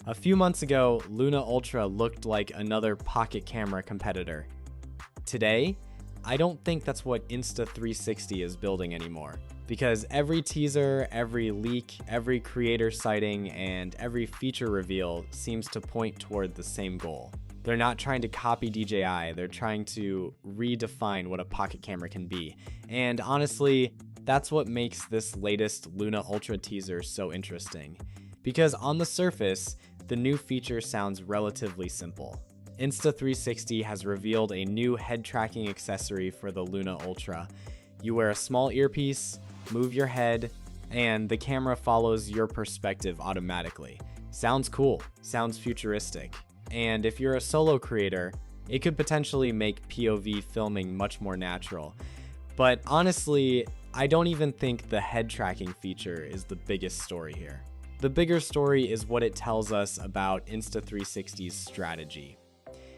A few months ago, Luna Ultra looked like another pocket camera competitor. Today, I don't think that's what Insta360 is building anymore, because every teaser, every leak, every creator sighting, and every feature reveal seems to point toward the same goal. They're not trying to copy DJI, they're trying to redefine what a pocket camera can be. And honestly, that's what makes this latest Luna Ultra teaser so interesting. Because on the surface, the new feature sounds relatively simple. Insta360 has revealed a new head tracking accessory for the Luna Ultra. You wear a small earpiece, move your head, and the camera follows your perspective automatically. Sounds cool, sounds futuristic. And if you're a solo creator, it could potentially make POV filming much more natural. But honestly, I don't even think the head tracking feature is the biggest story here. The bigger story is what it tells us about Insta360's strategy.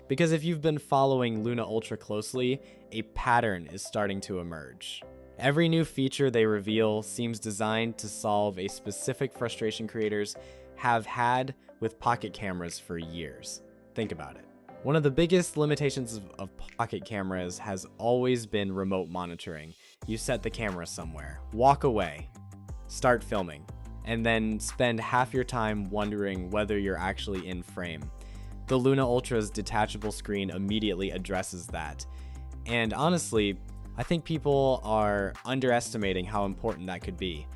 Because if you've been following Luna Ultra closely, a pattern is starting to emerge. Every new feature they reveal seems designed to solve a specific frustration creators have had with pocket cameras for years. Think about it. One of the biggest limitations of pocket cameras has always been remote monitoring. You set the camera somewhere, walk away, start filming, and then spend half your time wondering whether you're actually in frame. The Luna Ultra's detachable screen immediately addresses that. And honestly, I think people are underestimating how important that could be.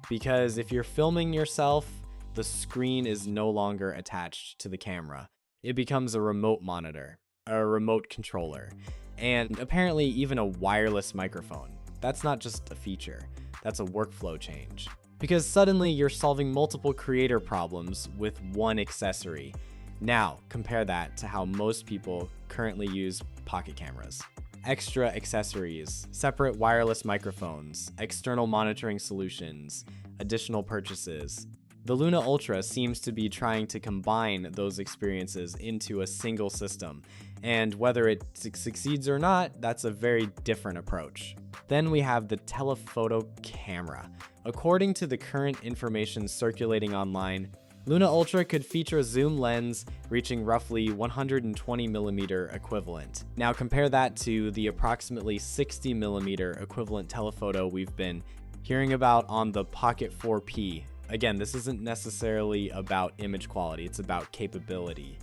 Because if you're filming yourself, the screen is no longer attached to the camera. It becomes a remote monitor, a remote controller, and apparently even a wireless microphone. That's not just a feature, that's a workflow change. Because suddenly you're solving multiple creator problems with one accessory. Now, compare that to how most people currently use pocket cameras. Extra accessories, separate wireless microphones, external monitoring solutions, additional purchases. The Luna Ultra seems to be trying to combine those experiences into a single system, and whether it succeeds or not, that's a very different approach. Then we have the telephoto camera. According to the current information circulating online, Luna Ultra could feature a zoom lens reaching roughly 120mm equivalent. Now compare that to the approximately 60mm equivalent telephoto we've been hearing about on the Pocket 4P. Again, this isn't necessarily about image quality, it's about capability.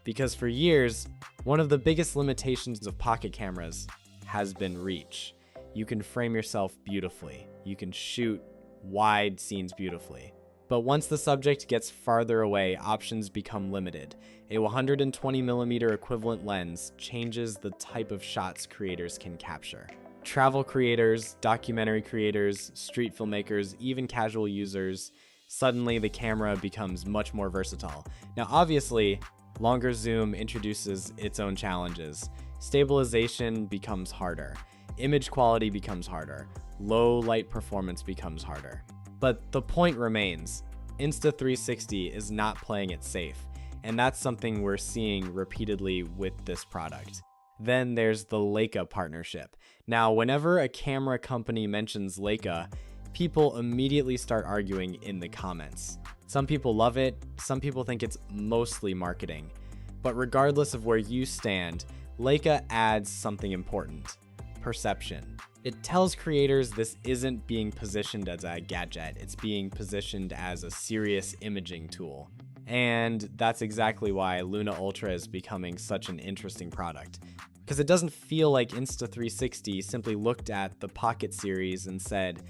Because for years, one of the biggest limitations of pocket cameras has been reach. You can frame yourself beautifully. You can shoot wide scenes beautifully. But once the subject gets farther away, options become limited. A 120mm equivalent lens changes the type of shots creators can capture. Travel creators, documentary creators, street filmmakers, even casual users, suddenly the camera becomes much more versatile. Now obviously, longer zoom introduces its own challenges. Stabilization becomes harder. Image quality becomes harder. Low light performance becomes harder. But the point remains, Insta360 is not playing it safe, and that's something we're seeing repeatedly with this product. Then there's the Leica partnership. Now, whenever a camera company mentions Leica, people immediately start arguing in the comments. Some people love it, some people think it's mostly marketing. But regardless of where you stand, Leica adds something important: perception. It tells creators this isn't being positioned as a gadget, it's being positioned as a serious imaging tool. And that's exactly why Luna Ultra is becoming such an interesting product. Because it doesn't feel like Insta360 simply looked at the Pocket series and said,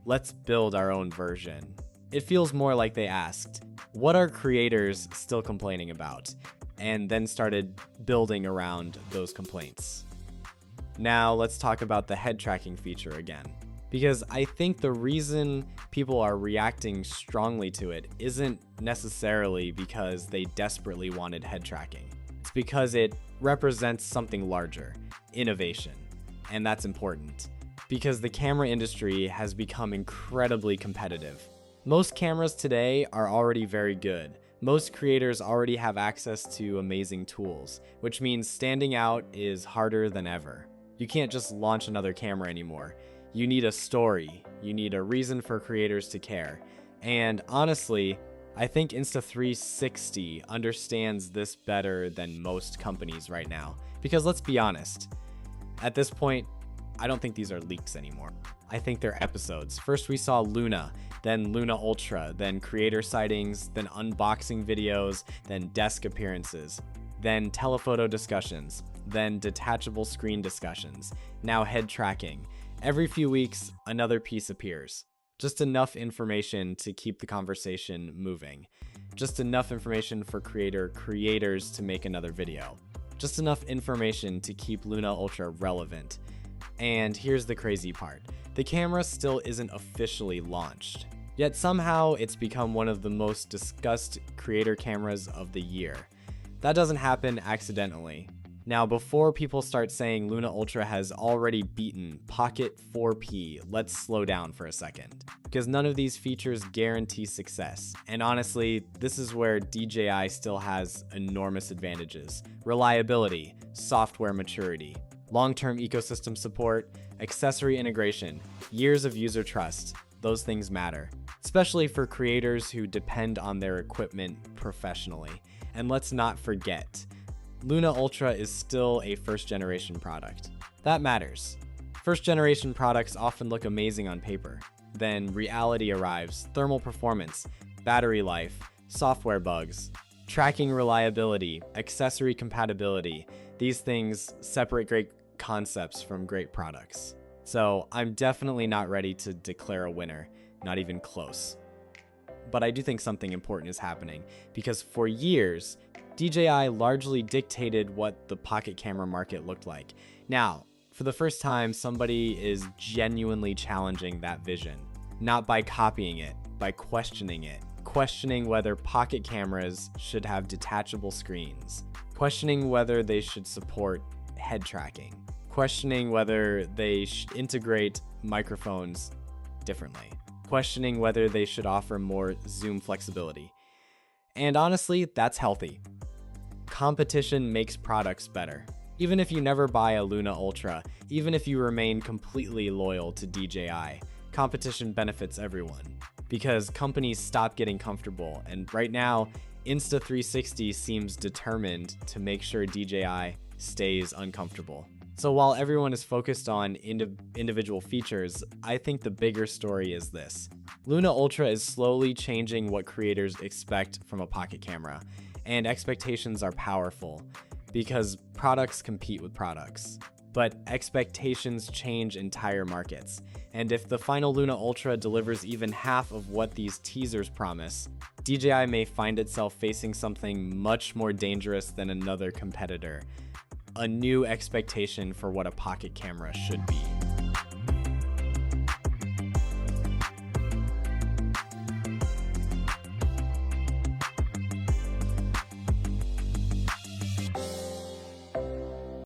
let's build our own version. It feels more like they asked, what are creators still complaining about? And then started building around those complaints. Now let's talk about the head tracking feature again. Because I think the reason people are reacting strongly to it isn't necessarily because they desperately wanted head tracking. It's because it represents something larger, innovation. And that's important, because the camera industry has become incredibly competitive. Most cameras today are already very good. Most creators already have access to amazing tools, which means standing out is harder than ever. You can't just launch another camera anymore. You need a story. You need a reason for creators to care. And honestly, I think Insta360 understands this better than most companies right now. Because let's be honest, at this point, I don't think these are leaks anymore. I think they're episodes. First we saw Luna, then Luna Ultra, then creator sightings, then unboxing videos, then desk appearances, then telephoto discussions, then detachable screen discussions, now head tracking. Every few weeks, another piece appears. Just enough information to keep the conversation moving. Just enough information for creators to make another video. Just enough information to keep Luna Ultra relevant. And here's the crazy part. The camera still isn't officially launched. Yet somehow it's become one of the most discussed creator cameras of the year. That doesn't happen accidentally. Now, before people start saying Luna Ultra has already beaten Pocket 4P, let's slow down for a second. Because none of these features guarantee success. And honestly, this is where DJI still has enormous advantages. Reliability, software maturity, long-term ecosystem support, accessory integration, years of user trust. Those things matter, especially for creators who depend on their equipment professionally. And let's not forget, Luna Ultra is still a first-generation product. That matters. First-generation products often look amazing on paper. Then reality arrives, thermal performance, battery life, software bugs, tracking reliability, accessory compatibility. These things separate great concepts from great products. So I'm definitely not ready to declare a winner, not even close. But I do think something important is happening, because for years, DJI largely dictated what the pocket camera market looked like. Now, for the first time, somebody is genuinely challenging that vision. Not by copying it, by questioning it. Questioning whether pocket cameras should have detachable screens. Questioning whether they should support head tracking. Questioning whether they should integrate microphones differently. Questioning whether they should offer more zoom flexibility. And honestly, that's healthy. Competition makes products better. Even if you never buy a Luna Ultra, even if you remain completely loyal to DJI, competition benefits everyone. Because companies stop getting comfortable, and right now, Insta360 seems determined to make sure DJI stays uncomfortable. So while everyone is focused on individual features, I think the bigger story is this. Luna Ultra is slowly changing what creators expect from a pocket camera, and expectations are powerful because products compete with products. But expectations change entire markets, and if the final Luna Ultra delivers even half of what these teasers promise, DJI may find itself facing something much more dangerous than another competitor. A new expectation for what a pocket camera should be.